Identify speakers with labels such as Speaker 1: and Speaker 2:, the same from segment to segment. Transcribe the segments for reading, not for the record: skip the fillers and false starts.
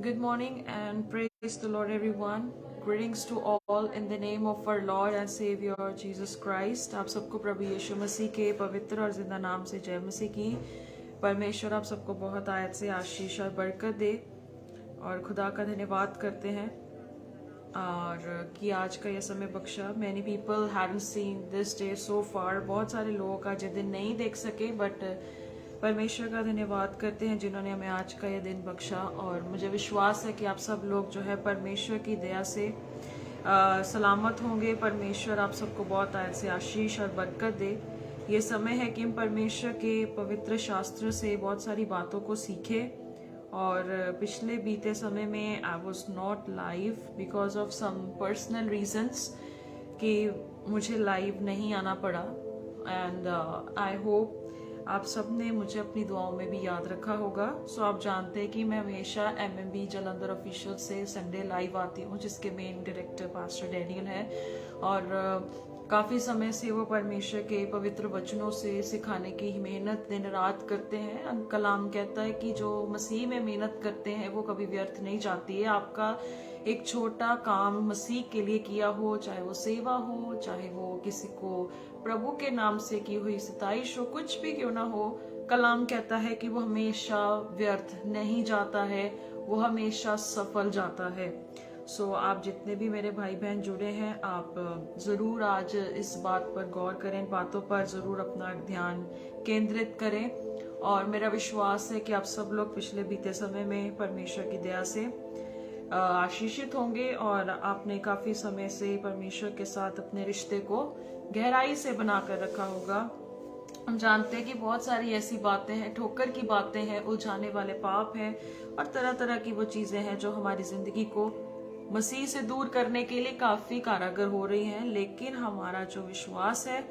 Speaker 1: Good morning and praise the Lord, everyone. Greetings to all in the name of our Lord and Savior Jesus Christ. आप सबको प्रभु यीशु मसीह के पवित्र और जिंदा नाम से जय मसीह की। परमेश्वर आप सबको बहुत आयत से आशीष और बरकत दे और खुदा का धन्यवाद करते हैं और कि आज का यह समय बख्शा। Many people haven't seen this day so far. बहुत सारे लोग आज ये दिन नहीं देख सके, बट परमेश्वर का धन्यवाद करते हैं जिन्होंने हमें आज का यह दिन बख्शा। और मुझे विश्वास है कि आप सब लोग जो है परमेश्वर की दया से सलामत होंगे। परमेश्वर आप सबको बहुत आयत से आशीष और बरकत दे। ये समय है कि हम परमेश्वर के पवित्र शास्त्र से बहुत सारी बातों को सीखें। और पिछले बीते समय में I was not live because of some personal reasons कि मुझे लाइव नहीं आना पड़ा। एंड आई होप आप सब ने मुझे अपनी दुआओं में भी याद रखा होगा। सो आप जानते हैं कि मैं हमेशा MMB जलंधर ऑफिशियल से संडे लाइव आती हूँ, जिसके मेन डायरेक्टर पास्टर डैनियल है। और काफ़ी समय से वो परमेश्वर के पवित्र वचनों से सिखाने की मेहनत दिन रात करते हैं। कलाम कहता है कि जो मसीह में मेहनत करते हैं वो कभी व्यर्थ नहीं जाती है। आपका एक छोटा काम मसीह के लिए किया हो, चाहे वो सेवा हो, चाहे वो किसी को प्रभु के नाम से की हुई सिताइश हो, कुछ भी क्यों ना हो, कलाम कहता है कि वो हमेशा व्यर्थ नहीं जाता है, वो हमेशा सफल जाता है। सो आप जितने भी मेरे भाई बहन जुड़े हैं, आप ज़रूर आज इस बात पर गौर करें, बातों पर ज़रूर अपना ध्यान केंद्रित करें। और मेरा विश्वास है कि आप सब लोग पिछले बीते समय में परमेश्वर की दया से आशीषित होंगे और आपने काफ़ी समय से परमेश्वर के साथ अपने रिश्ते को गहराई से बनाकर रखा होगा। हम जानते हैं कि बहुत सारी ऐसी बातें हैं, ठोकर की बातें हैं, उलझाने वाले पाप हैं और तरह तरह की वो चीज़ें हैं जो हमारी ज़िंदगी को मसीह से दूर करने के लिए काफ़ी कारगर हो रही हैं। लेकिन हमारा जो विश्वास है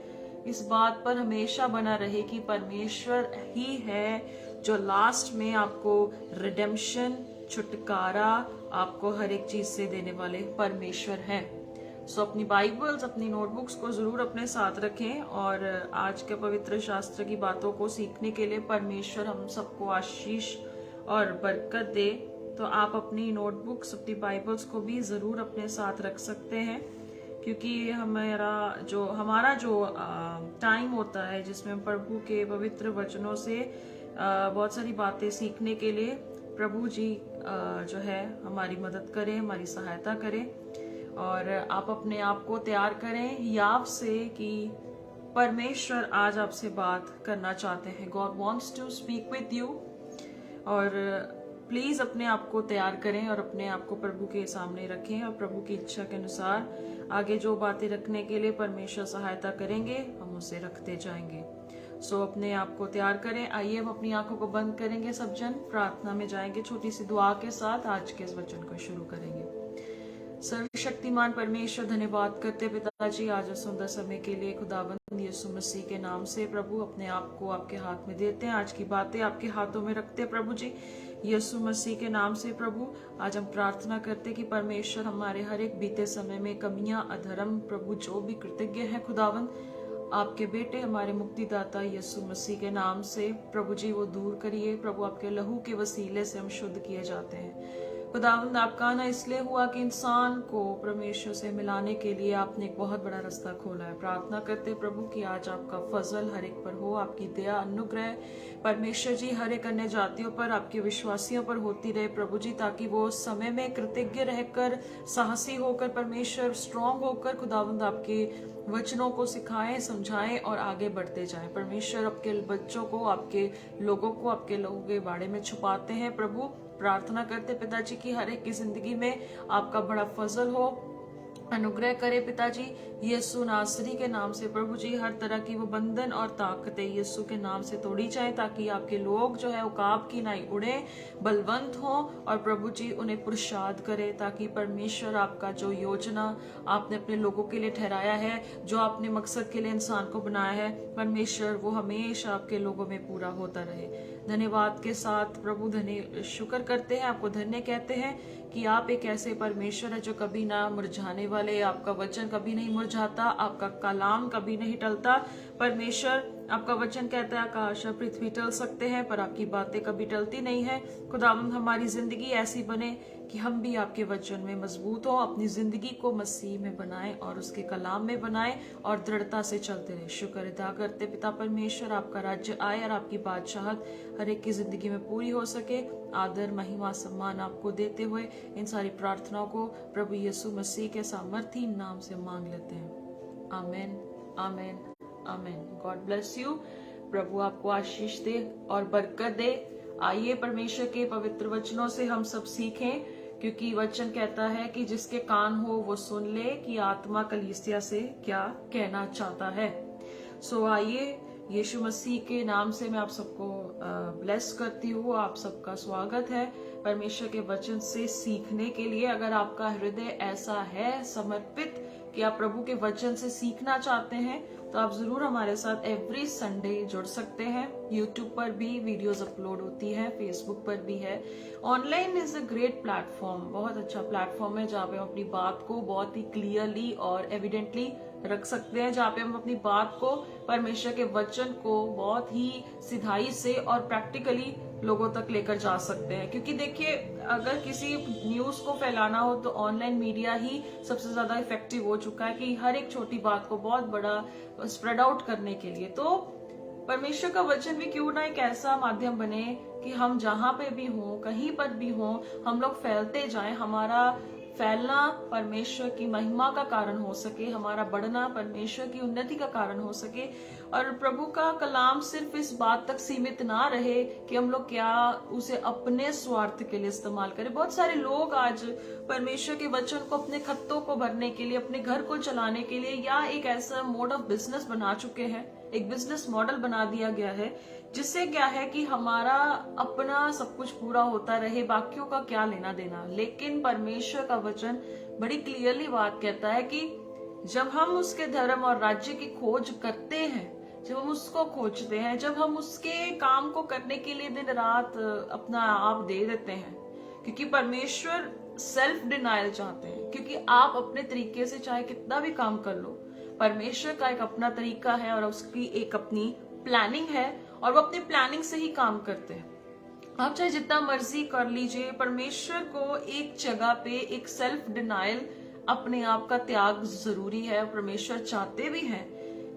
Speaker 1: इस बात पर हमेशा बना रहे कि परमेश्वर ही है जो लास्ट में आपको रिडेम्पशन, छुटकारा, आपको हर एक चीज़ से देने वाले परमेश्वर हैं। सो अपनी बाइबल्स, अपनी नोटबुक्स को ज़रूर अपने साथ रखें और आज के पवित्र शास्त्र की बातों को सीखने के लिए परमेश्वर हम सबको आशीष और बरकत दे। तो आप अपनी नोटबुक्स, अपनी बाइबल्स को भी ज़रूर अपने साथ रख सकते हैं, क्योंकि हमारा जो टाइम होता है जिसमें हम प्रभु के पवित्र वचनों से बहुत सारी बातें सीखने के लिए प्रभु जी जो है हमारी मदद करें, हमारी सहायता करें। और आप अपने आप को तैयार करें याव से कि परमेश्वर आज आपसे बात करना चाहते हैं। God wants to speak with you. और प्लीज़ अपने आप को तैयार करें और अपने आप को प्रभु के सामने रखें और प्रभु की इच्छा के अनुसार आगे जो बातें रखने के लिए परमेश्वर सहायता करेंगे, हम उसे रखते जाएंगे। सो अपने आप को तैयार करें। आइए हम अपनी आंखों को बंद करेंगे, सब जन प्रार्थना में जाएंगे। छोटी सी दुआ के साथ आज के इस वचन को शुरू करेंगे। सर्वशक्तिमान परमेश्वर, धन्यवाद करते पिताजी आज इस सुंदर समय के लिए। खुदावंद यीशु मसीह के नाम से प्रभु अपने आप को आपके हाथ में देते हैं, आज की बातें आपके हाथों में रखते हैं प्रभु जी। यीशु मसीह के नाम से प्रभु आज हम प्रार्थना करते कि परमेश्वर हमारे हर एक बीते समय में कमियां, अधर्म प्रभु जो भी कृतज्ञ है खुदावंद, आपके बेटे हमारे मुक्तिदाता यीशु मसीह के नाम से प्रभु जी वो दूर करिए। प्रभु आपके लहू के वसीले से हम शुद्ध किए जाते हैं। खुदावंद आपका आना इसलिए हुआ कि इंसान को परमेश्वर से मिलाने के लिए आपने एक बहुत बड़ा रास्ता खोला है। प्रार्थना करते प्रभु कि आज आपका फजल हर एक पर हो, आपकी दया, अनुग्रह परमेश्वर जी हर एक अन्य जातियों पर, आपके विश्वासियों पर होती रहे प्रभु जी, ताकि वो समय में कृतज्ञ रहकर, साहसी होकर, परमेश्वर स्ट्रांग होकर खुदावंद आपके वचनों को सिखाएं, समझाएं और आगे बढ़ते जाएं। परमेश्वर आपके बच्चों को, आपके लोगों को, आपके लोगों के बारे में छुपाते हैं प्रभु। प्रार्थना करते पिताजी की हर एक की जिंदगी में आपका बड़ा फजल हो, अनुग्रह करे पिताजी। यीशु नासरी के नाम से प्रभु जी हर तरह की वो बंधन और ताकतें यीशु के नाम से तोड़ी जाए, ताकि आपके लोग जो है उकाब की नाई उड़े, बलवंत हो और प्रभु जी उन्हें पुरुषार्थ करे, ताकि परमेश्वर आपका जो योजना आपने अपने लोगों के लिए ठहराया है, जो आपने मकसद के लिए इंसान को बनाया है, परमेश्वर वो हमेशा आपके लोगों में पूरा होता रहे। धन्यवाद के साथ प्रभु शुक्र करते हैं, आपको धन्य कहते हैं कि आप एक ऐसे परमेश्वर है जो कभी ना मुरझाने वाले, आपका वचन कभी नहीं मुरझाता, आपका कलाम कभी नहीं टलता। परमेश्वर आपका वचन कहता है आकाश और पृथ्वी टल सकते हैं पर आपकी बातें कभी टलती नहीं है। खुदावंद हमारी जिंदगी ऐसी बने कि हम भी आपके वचन में मजबूत हो, अपनी जिंदगी को मसीह में बनाएं और उसके कलाम में बनाएं और दृढ़ता से चलते रहे। शुक्र अदा करते पिता परमेश्वर, आपका राज्य आए और आपकी बादशाहत हर एक की जिंदगी में पूरी हो सके। आदर महिमा सम्मान आपको देते हुए इन सारी प्रार्थनाओं को प्रभु यीशु मसीह के सामर्थी नाम से मांग लेते हैं। आमीन, आमीन, आमीन। God bless you. प्रभु आपको आशीष दे और बरकत दे। आइए परमेश्वर के पवित्र वचनों से हम सब सीखें, क्योंकि वचन कहता है कि जिसके कान हो वो सुन ले कि आत्मा कलीसिया से क्या कहना चाहता है। सो आइए, यीशु मसीह के नाम से मैं आप सबको ब्लेस करती हूँ। आप सबका स्वागत है परमेश्वर के वचन से सीखने के लिए। अगर आपका हृदय ऐसा है समर्पित कि आप प्रभु के वचन से सीखना चाहते हैं, तो आप जरूर हमारे साथ एवरी संडे जुड़ सकते हैं। यूट्यूब पर भी वीडियोस अपलोड होती है, फेसबुक पर भी है। Online is a great platform, बहुत अच्छा प्लेटफॉर्म है जहाँ पे हम अपनी बात को बहुत ही क्लियरली और एविडेंटली रख सकते हैं, जहाँ पे हम अपनी बात को, परमेश्वर के वचन को बहुत ही सिधाई से और प्रैक्टिकली लोगों तक लेकर जा सकते हैं। क्योंकि देखिए, अगर किसी न्यूज को फैलाना हो तो ऑनलाइन मीडिया ही सबसे ज्यादा इफेक्टिव हो चुका है कि हर एक छोटी बात को बहुत बड़ा स्प्रेड आउट करने के लिए। तो परमेश्वर का वचन भी क्यों ना एक ऐसा माध्यम बने कि हम जहां पे भी हों, कहीं पर भी हों, हम लोग फैलते जाएं। हमारा फैलना परमेश्वर की महिमा का कारण हो सके, हमारा बढ़ना परमेश्वर की उन्नति का कारण हो सके, और प्रभु का कलाम सिर्फ इस बात तक सीमित ना रहे कि हम लोग क्या उसे अपने स्वार्थ के लिए इस्तेमाल करें। बहुत सारे लोग आज परमेश्वर के वचन को अपने खत्तों को भरने के लिए, अपने घर को चलाने के लिए, या एक ऐसा मोड ऑफ बिजनेस बना चुके हैं, एक बिजनेस मॉडल बना दिया गया है, जिससे क्या है कि हमारा अपना सब कुछ पूरा होता रहे, बाकियों का क्या लेना देना। लेकिन परमेश्वर का वचन बड़ी क्लियरली बात कहता है कि जब हम उसके धर्म और राज्य की खोज करते हैं, जब हम उसको खोजते हैं, जब हम उसके काम को करने के लिए दिन रात अपना आप दे देते हैं, क्योंकि परमेश्वर सेल्फ डिनायल चाहते हैं। क्योंकि आप अपने तरीके से चाहे कितना भी काम कर लो, परमेश्वर का एक अपना तरीका है और उसकी एक अपनी प्लानिंग है, और वो अपनी प्लानिंग से ही काम करते हैं। आप चाहे जितना मर्जी कर लीजिए, परमेश्वर को एक जगह पे एक सेल्फ डिनायल, अपने आप का त्याग जरूरी है। परमेश्वर चाहते भी हैं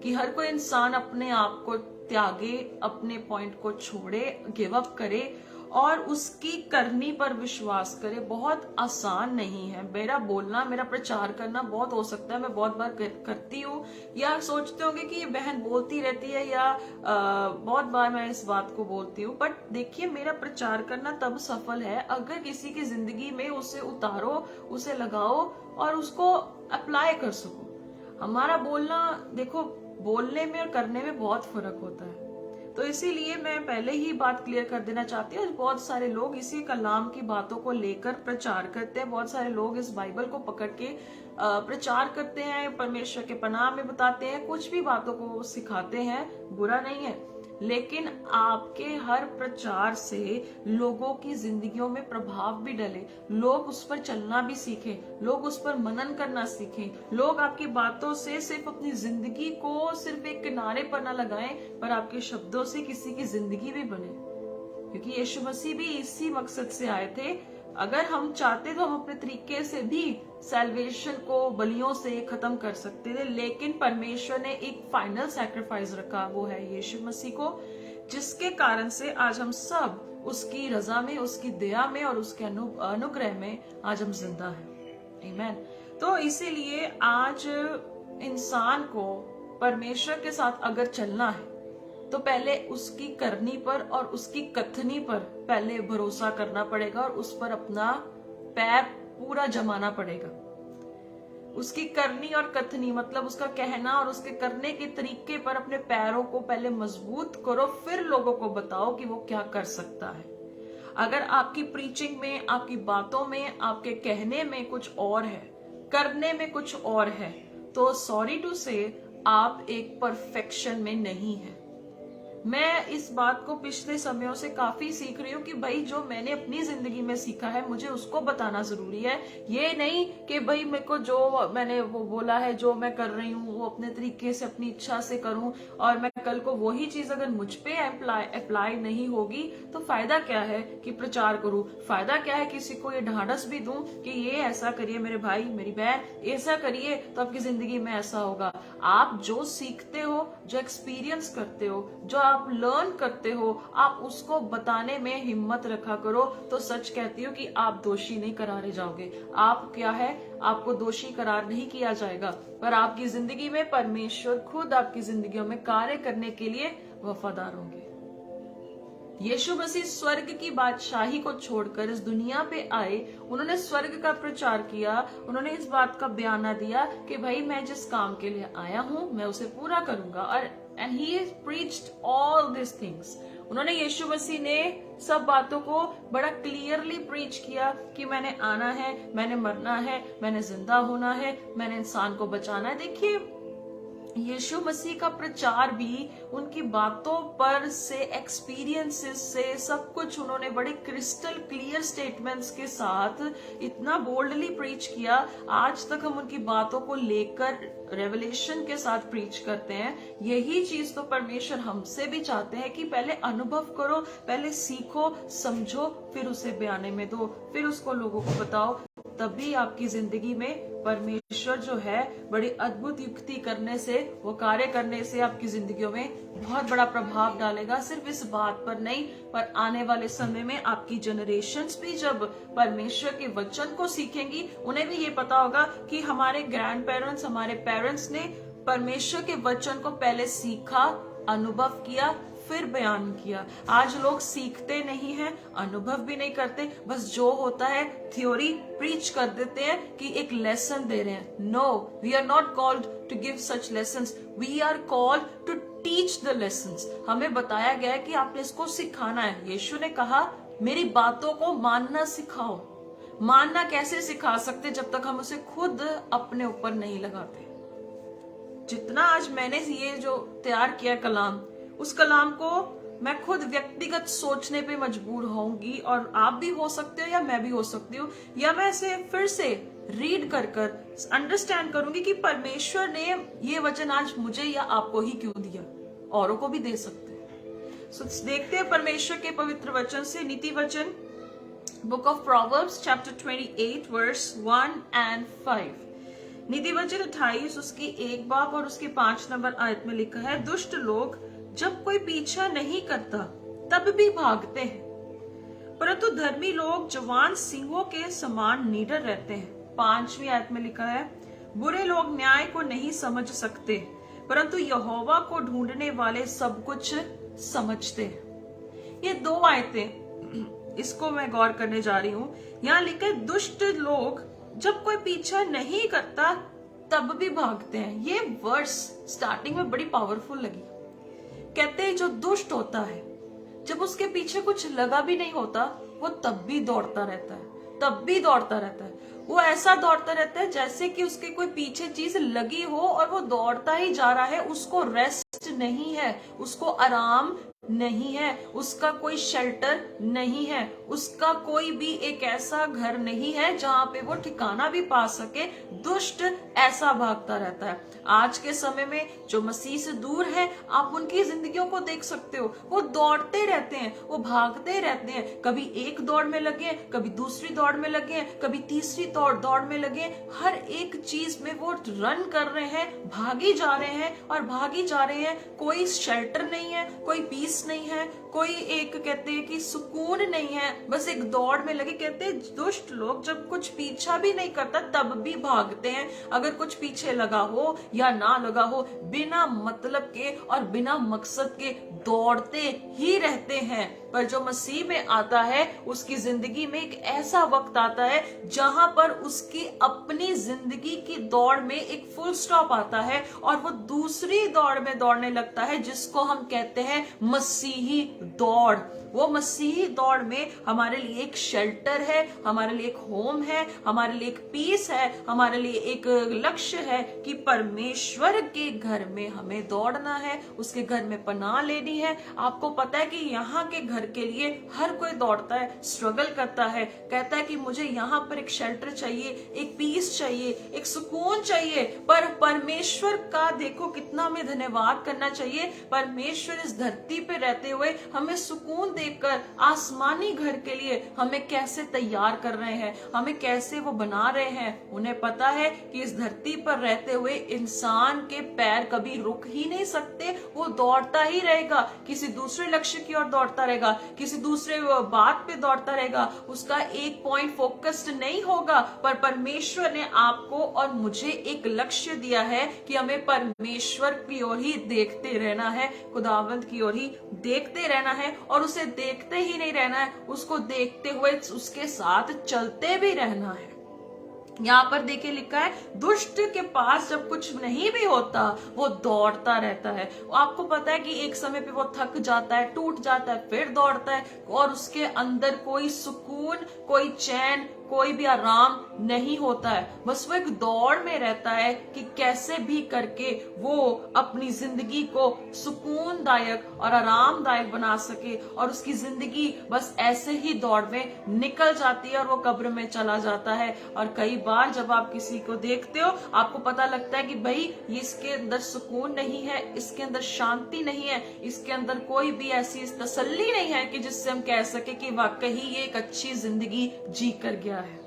Speaker 1: कि हर कोई इंसान अपने आप को त्यागे, अपने पॉइंट को छोड़े, गिव अप करे और उसकी करनी पर विश्वास करे। बहुत आसान नहीं है। मेरा बोलना, मेरा प्रचार करना बहुत हो सकता है मैं बहुत बार करती हूँ, या सोचते होंगे कि ये बहन बोलती रहती है, या बहुत बार मैं इस बात को बोलती हूँ। बट देखिए, मेरा प्रचार करना तब सफल है अगर किसी की जिंदगी में उसे उतारो, उसे लगाओ और उसको अप्लाई कर सको। हमारा बोलना, देखो, बोलने में और करने में बहुत फर्क होता है। तो इसीलिए मैं पहले ही बात क्लियर कर देना चाहती हूँ। बहुत सारे लोग इसी कलाम की बातों को लेकर प्रचार करते हैं, बहुत सारे लोग इस बाइबल को पकड़ के प्रचार करते हैं, परमेश्वर के पनाह में बताते हैं, कुछ भी बातों को सिखाते हैं, बुरा नहीं है। लेकिन आपके हर प्रचार से लोगों की जिंदगियों में प्रभाव भी डले, लोग उस पर चलना भी सीखें, लोग उस पर मनन करना सीखें, लोग आपकी बातों से सिर्फ अपनी जिंदगी को सिर्फ एक किनारे पर ना लगाएं, पर आपके शब्दों से किसी की जिंदगी भी बने। क्योंकि यीशु मसीह भी इसी मकसद से आए थे। अगर हम चाहते तो हम अपने तरीके से भी सैल्वेशन को बलियों से खत्म कर सकते थे, लेकिन परमेश्वर ने एक फाइनल सैक्रिफाइस रखा, वो है यीशु मसीह को, जिसके कारण से आज हम सब उसकी रजा में, उसकी दया में और उसके अनुग्रह में आज हम जिंदा हैं। आमीन। तो इसीलिए आज इंसान को परमेश्वर के साथ अगर चलना है तो पहले उसकी करनी पर और उसकी कथनी पर पहले भरोसा करना पड़ेगा और उस पर अपना पैर पूरा जमाना पड़ेगा। उसकी करनी और कथनी मतलब उसका कहना और उसके करने के तरीके पर अपने पैरों को पहले मजबूत करो, फिर लोगों को बताओ कि वो क्या कर सकता है। अगर आपकी प्रीचिंग में, आपकी बातों में, आपके कहने में कुछ और है, करने में कुछ और है, तो सॉरी टू से आप एक परफेक्शन में नहीं है। मैं इस बात को पिछले समयों से काफी सीख रही हूँ कि भाई जो मैंने अपनी जिंदगी में सीखा है मुझे उसको बताना जरूरी है। ये नहीं कि भाई मेरे को जो मैंने वो बोला है, जो मैं कर रही हूँ वो अपने तरीके से अपनी इच्छा से करूँ, और मैं कल को वही चीज अगर मुझ पे अप्लाई नहीं होगी तो फायदा क्या है कि प्रचार करूँ, फायदा क्या है किसी को ये ढांढस भी दूं कि ये ऐसा करिए मेरे भाई मेरी बहन, ऐसा करिए तो आपकी जिंदगी में ऐसा होगा। आप जो सीखते हो, जो एक्सपीरियंस करते हो, जो आप लर्न करते हो, आप उसको बताने में हिम्मत रखा करो। तो सच कहती हूँ कि आप दोषी नहीं करारे जाओगे। आप क्या है, आपको दोषी करार नहीं किया जाएगा, पर आपकी जिंदगी में परमेश्वर खुद आपकी जिंदगियों में कार्य करने के लिए वफादार होंगे। यीशु मसीह स्वर्ग की बादशाही को छोड़कर इस दुनिया पे आए, उन्होंने स्वर्ग का प्रचार किया, उन्होंने इस बात का बयाना दिया कि भाई मैं जिस काम के लिए आया हूं मैं उसे पूरा करूंगा। और and he preached all this things. उन्होंने, यीशु मसीह ने सब बातों को बड़ा क्लियरली प्रीच किया कि मैंने आना है, मैंने मरना है, मैंने जिंदा होना है, मैंने इंसान को बचाना है। देखिए यीशु मसीह का प्रचार भी उनकी बातों पर से, एक्सपीरियंसेस से, सब कुछ उन्होंने बड़े क्रिस्टल क्लियर स्टेटमेंट्स के साथ इतना बोल्डली प्रीच किया। आज तक हम उनकी बातों को लेकर रेवलेशन के साथ प्रीच करते हैं। यही चीज तो परमेश्वर हमसे भी चाहते हैं कि पहले अनुभव करो, पहले सीखो, समझो, फिर उसे बयाने में दो, फिर उसको लोगों को बताओ। तभी आपकी जिंदगी में परमेश्वर जो है बड़ी अद्भुत युक्ति करने से, वो कार्य करने से आपकी जिंदगियों में बहुत बड़ा प्रभाव डालेगा। सिर्फ इस बात पर नहीं, पर आने वाले समय में आपकी जनरेशन्स भी जब परमेश्वर के वचन को सीखेंगी, उन्हें भी ये पता होगा कि हमारे ग्रैंड पेरेंट्स, हमारे पेरेंट्स ने परमेश्वर के वचन को पहले सीखा, अनुभव किया, फिर बयान किया। आज लोग सीखते नहीं हैं, अनुभव भी नहीं करते, बस जो होता है थ्योरी प्रीच कर देते हैं कि एक लेसन दे रहे हैं। No, we are not called to give such lessons, we are called to teach the lessons. हमें बताया गया है कि आपने इसको सिखाना है। यीशु ने कहा मेरी बातों को मानना सिखाओ। मानना कैसे सिखा सकते जब तक हम उसे खुद अपने ऊपर नहीं लगाते। जितना आज मैंने ये जो तैयार किया कलाम, उस कलाम को मैं खुद व्यक्तिगत सोचने पे मजबूर होंगी, और आप भी हो सकते हो या मैं भी हो सकती हूँ, या मैं इसे फिर से रीड कर अंडरस्टैंड करूंगी कि परमेश्वर ने ये वचन आज मुझे या आपको ही क्यों दिया, औरों को भी दे सकते हैं। सो देखते हैं परमेश्वर के पवित्र वचन से। नीति वचन, book of Proverbs chapter 28 verse 1 and 5। नीति वचन 28 उसकी 1 बाब और उसके 5 नंबर आयत में लिखा है, दुष्ट लोग जब कोई पीछा नहीं करता तब भी भागते हैं, परंतु धर्मी लोग जवान सिंहों के समान निडर रहते हैं। 5वीं आयत में लिखा है, बुरे लोग न्याय को नहीं समझ सकते, परंतु यहोवा को ढूंढने वाले सब कुछ समझते हैं। ये 2 आयतें, इसको मैं गौर करने जा रही हूं। यहाँ लिखा है दुष्ट लोग जब कोई पीछा नहीं करता तब भी भागते हैं। ये वर्स स्टार्टिंग में बड़ी पावरफुल लगी। कहते हैं जो दुष्ट होता है, जब उसके पीछे कुछ लगा भी नहीं होता, वो तब भी दौड़ता रहता है, तब भी दौड़ता रहता है। वो ऐसा दौड़ता रहता है जैसे कि उसके कोई पीछे चीज लगी हो और वो दौड़ता ही जा रहा है। उसको रेस्ट नहीं है, उसको आराम नहीं है, उसका कोई शेल्टर नहीं है, उसका कोई भी एक ऐसा घर नहीं है जहां पे वो ठिकाना भी पा सके। दुष्ट ऐसा भागता रहता है। आज के समय में जो मसीह से दूर है, आप उनकी जिंदगियों को देख सकते हो। वो दौड़ते रहते हैं, वो भागते रहते हैं। कभी एक दौड़ में लगे, कभी दूसरी दौड़ में लगे, कभी तीसरी दौड़ में लगे। हर एक चीज में वो रन कर रहे हैं, भागी जा रहे हैं और भागी जा रहे हैं। कोई शेल्टर नहीं है, कोई पीस नहीं है, कोई एक कहते हैं कि सुकून नहीं है, बस एक दौड़ में लगे। कहते हैं दुष्ट लोग जब कुछ पीछा भी नहीं करता तब भी भागते हैं। अगर कुछ पीछे लगा हो या ना लगा हो, बिना मतलब के और बिना मकसद के दौड़ते ही रहते हैं। पर जो मसीह में आता है, उसकी जिंदगी में एक ऐसा वक्त आता है जहां पर उसकी अपनी जिंदगी की दौड़ में एक फुल स्टॉप आता है और वो दूसरी दौड़ में दौड़ने लगता है, जिसको हम कहते हैं मसीही दौड़। वो मसीही दौड़ में हमारे लिए एक शेल्टर है, हमारे लिए एक होम है, हमारे लिए एक पीस है, हमारे लिए एक लक्ष्य है कि परमेश्वर के घर में हमें दौड़ना है, उसके घर में पनाह लेनी है। आपको पता है कि यहाँ के घर के लिए हर कोई दौड़ता है, स्ट्रगल करता है, कहता है कि मुझे यहाँ पर एक शेल्टर चाहिए, एक पीस चाहिए, एक सुकून चाहिए। पर परमेश्वर का देखो कितना हमें धन्यवाद करना चाहिए, परमेश्वर इस धरती पे रहते हुए हमें सुकून देकर आसमानी घर के लिए हमें कैसे तैयार कर रहे हैं, हमें कैसे वो बना रहे हैं। उन्हें पता है कि इस धरती पर रहते हुए इंसान के पैर कभी रुक ही नहीं सकते, वो दौड़ता ही रहेगा, किसी दूसरे लक्ष्य की ओर दौड़ता रहेगा, किसी दूसरे बात पे दौड़ता रहेगा, उसका एक पॉइंट फोकस्ड नहीं होगा। पर परमेश्वर ने आपको और मुझे एक लक्ष्य दिया है कि हमें परमेश्वर की ओर ही देखते रहना है, खुदावंत की ओर ही देखते रहना है, और उसे देखते ही नहीं रहना है, उसको देखते हुए उसके साथ चलते भी रहना है। यहाँ पर देखिए लिखा है, दुष्ट के पास जब कुछ नहीं भी होता वो दौड़ता रहता है। आपको पता है कि एक समय पे वो थक जाता है, टूट जाता है, फिर दौड़ता है, और उसके अंदर कोई सुकून, कोई चैन, कोई भी आराम नहीं होता है। बस वो एक दौड़ में रहता है कि कैसे भी करके वो अपनी जिंदगी को सुकूनदायक और आरामदायक बना सके, और उसकी जिंदगी बस ऐसे ही दौड़ में निकल जाती है और वो कब्र में चला जाता है। और कई बार जब आप किसी को देखते हो, आपको पता लगता है कि भाई ये इसके अंदर सुकून नहीं है, इसके अंदर शांति नहीं है, इसके अंदर कोई भी ऐसी तसल्ली नहीं है कि जिससे हम कह सके कि वाकई ये एक अच्छी जिंदगी जी कर गया है।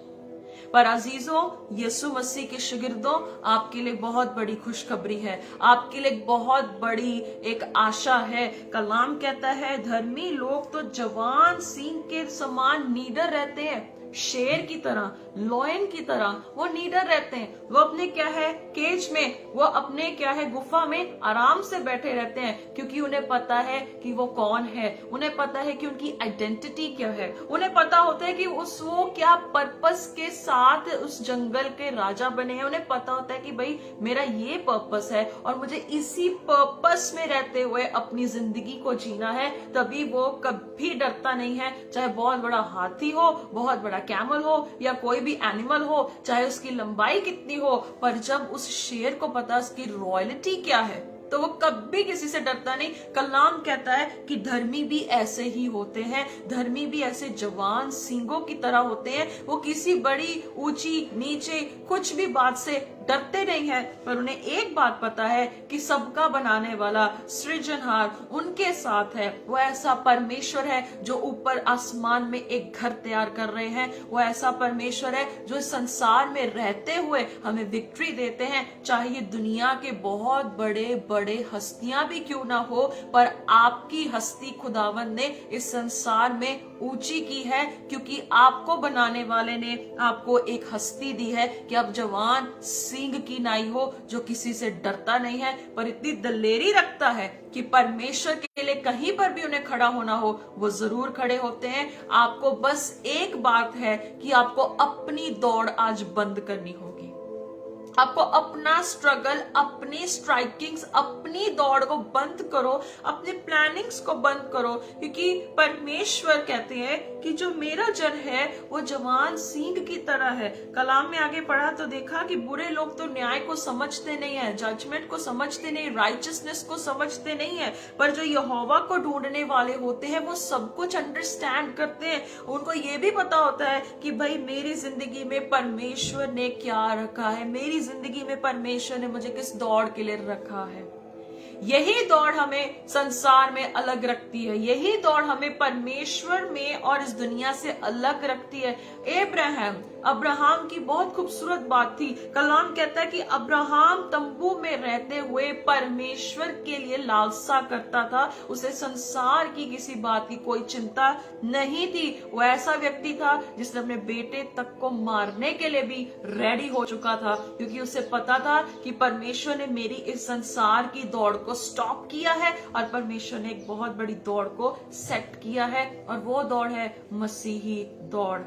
Speaker 1: पर अजीजों, यीशु मसीह के शागिर्दों, आपके लिए बहुत बड़ी खुशखबरी है, आपके लिए बहुत बड़ी एक आशा है। कलाम कहता है, धर्मी लोग तो जवान सिंह के समान निडर रहते हैं, शेर की तरह, लॉयन की तरह वो निडर रहते हैं। वो अपने क्या है केज में, वो अपने क्या है गुफा में आराम से बैठे रहते हैं, क्योंकि उन्हें पता है कि वो कौन है, उन्हें पता है कि उनकी आइडेंटिटी क्या है, उन्हें पता होता है कि वो क्या पर्पस के साथ उस जंगल के राजा बने हैं। उन्हें पता होता है कि भाई मेरा ये पर्पस है और मुझे इसी पर्पस में रहते हुए अपनी जिंदगी को जीना है। तभी वो कभी डरता नहीं है, चाहे बहुत बड़ा हाथी हो, बहुत बड़ा कैमल हो, या कोई भी एनिमल हो, चाहे उसकी लंबाई कितनी हो। पर जब उस शेर को पता उसकी रॉयल्टी क्या है, तो वो कभी किसी से डरता नहीं। कलाम कहता है कि धर्मी भी ऐसे ही होते हैं, धर्मी भी ऐसे जवान सींगों की तरह होते हैं। वो किसी बड़ी ऊंची नीचे कुछ भी बात से डरते नहीं है, पर उन्हें एक बात पता है कि सबका बनाने वाला सृजनहार उनके साथ है। वो ऐसा परमेश्वर है जो ऊपर आसमान में एक घर तैयार कर रहे हैं। वो ऐसा परमेश्वर है जो इस संसार में रहते हुए हमें विक्ट्री देते हैं, चाहे ये दुनिया के बहुत बड़े बड़े हस्तियां भी क्यों ना हो। पर आपकी हस्ती खुदावन ने इस संसार में ऊंची की है, क्योंकि आपको बनाने वाले ने आपको एक हस्ती दी है कि आप जवान सींग की नाई हो, जो किसी से डरता नहीं है, पर इतनी दलेरी रखता है कि परमेश्वर के लिए कहीं पर भी उन्हें खड़ा होना हो वो जरूर खड़े होते हैं। आपको बस एक बात है कि आपको अपनी दौड़ आज बंद करनी होगी। आपको अपना स्ट्रगल, अपनी स्ट्राइकिंग्स, अपनी दौड़ को बंद करो, अपने प्लानिंग्स को बंद करो, क्योंकि परमेश्वर कहते हैं कि जो मेरा जन है वो जवान सींग की तरह है। कलाम में आगे पढ़ा तो देखा कि बुरे लोग तो न्याय को समझते नहीं है, जजमेंट को समझते नहीं, राइचियसनेस को समझते नहीं है, पर जो यहोवा को ढूंढने वाले होते हैं वो सब कुछ अंडरस्टैंड करते हैं। उनको ये भी पता होता है कि भाई मेरी जिंदगी में परमेश्वर ने क्या रखा है, मेरी जिंदगी में परमेश्वर ने मुझे किस दौड़ के लिए रखा है। यही दौड़ हमें संसार में अलग रखती है, यही दौड़ हमें परमेश्वर में और इस दुनिया से अलग रखती है। अब्राहम की बहुत खूबसूरत बात थी। कलाम कहता है कि अब्राहम तंबू में रहते हुए परमेश्वर के लिए लालसा करता था, उसे संसार की किसी बात की कोई चिंता नहीं थी। वो ऐसा व्यक्ति था जिसने अपने बेटे तक को मारने के लिए भी रेडी हो चुका था, क्योंकि उसे पता था कि परमेश्वर ने मेरी इस संसार की दौड़ को स्टॉप किया है और परमेश्वर ने एक बहुत बड़ी दौड़ को सेट किया है, और वो दौड़ है मसीही दौड़।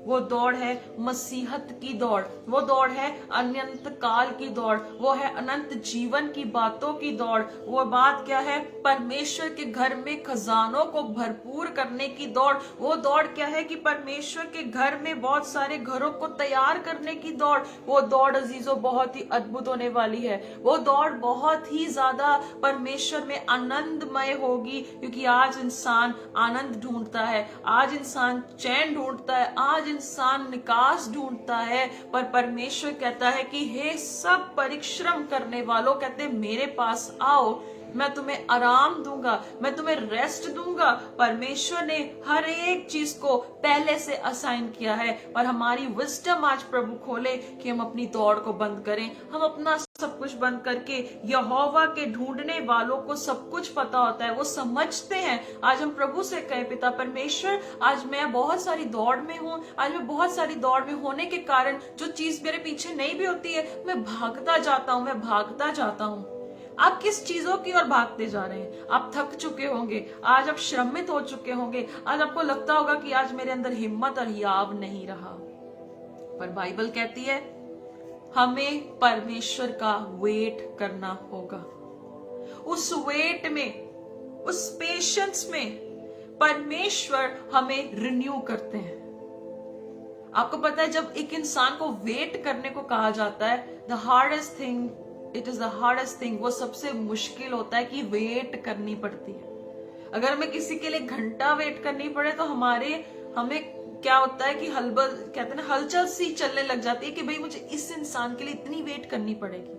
Speaker 1: वो दौड़ है मसीहत की दौड़, वो दौड़ है अनंत काल की दौड़, वो है अनंत जीवन की बातों की दौड़। वो बात क्या है? परमेश्वर के घर में खजानों को भरपूर करने की दौड़। वो दौड़ क्या है कि परमेश्वर के घर में बहुत सारे घरों को तैयार करने की दौड़। वो दौड़ अजीजों बहुत ही अद्भुत होने वाली है। वो दौड़ बहुत ही ज्यादा परमेश्वर में आनंदमय होगी, क्योंकि आज इंसान आनंद ढूंढता है, आज इंसान चैन ढूंढता है, आज इंसान निकास ढूंढता है। पर परमेश्वर कहता है कि हे सब परिश्रम करने वालों, कहते मेरे पास आओ, मैं तुम्हें आराम दूंगा, मैं तुम्हें रेस्ट दूंगा। परमेश्वर ने हर एक चीज को पहले से असाइन किया है, पर हमारी विजडम आज प्रभु खोले कि हम अपनी दौड़ को बंद करें, हम अपना सब कुछ बंद करके, यहोवा के ढूंढने वालों को सब कुछ पता होता है, वो समझते हैं। आज हम प्रभु से कहें, पिता परमेश्वर, आज मैं बहुत सारी दौड़ में हूँ, आज मैं बहुत सारी दौड़ में होने के कारण जो चीज मेरे पीछे नहीं भी होती है, मैं भागता जाता हूँ, मैं भागता जाता हूँ। आप किस चीजों की ओर भागते जा रहे हैं? आप थक चुके होंगे, आज आप श्रमित हो चुके होंगे, आज आपको लगता होगा कि आज मेरे अंदर हिम्मत और हियाव नहीं रहा। पर बाइबल कहती है हमें परमेश्वर का वेट करना होगा। उस वेट में, उस पेशेंस में परमेश्वर हमें रिन्यू करते हैं। आपको पता है, जब एक इंसान को वेट करने को कहा जाता है, the hardest thing, it is the hardest thing, वो सबसे मुश्किल होता है कि वेट करनी पड़ती है। अगर हमें किसी के लिए घंटा वेट करनी पड़े तो हमें क्या होता है कि हलबल कहते हैं ना, हलचल सी चलने लग जाती है कि भाई मुझे इस इंसान के लिए इतनी वेट करनी पड़ेगी।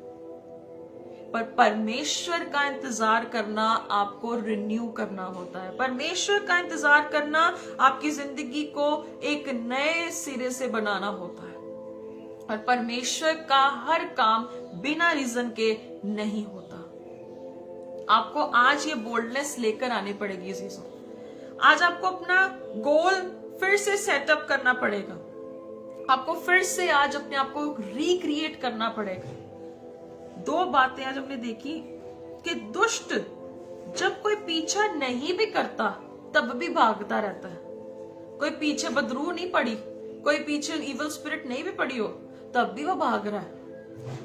Speaker 1: पर परमेश्वर का इंतजार करना आपको रिन्यू करना होता है। परमेश्वर का इंतजार करना आपकी जिंदगी को एक नए सिरे से बनाना होता है। और परमेश्वर का हर काम बिना रीजन के नहीं होता। आपको आज ये बोल्डनेस लेकर आनी पड़ेगी ये चीजों। आज आपको अपना गोल फिर से सेटअप करना पड़ेगा। आपको फिर से आज अपने आप को रिक्रिएट करना पड़ेगा। दो बातें आज हमने देखी कि दुष्ट जब कोई पीछा नहीं भी करता तब भी भागता रहता है। कोई पीछे बदरू नहीं पड़ी, कोई पीछे इविल स्पिरिट नहीं भी पड़ी हो, तब भी वो भाग रहा है।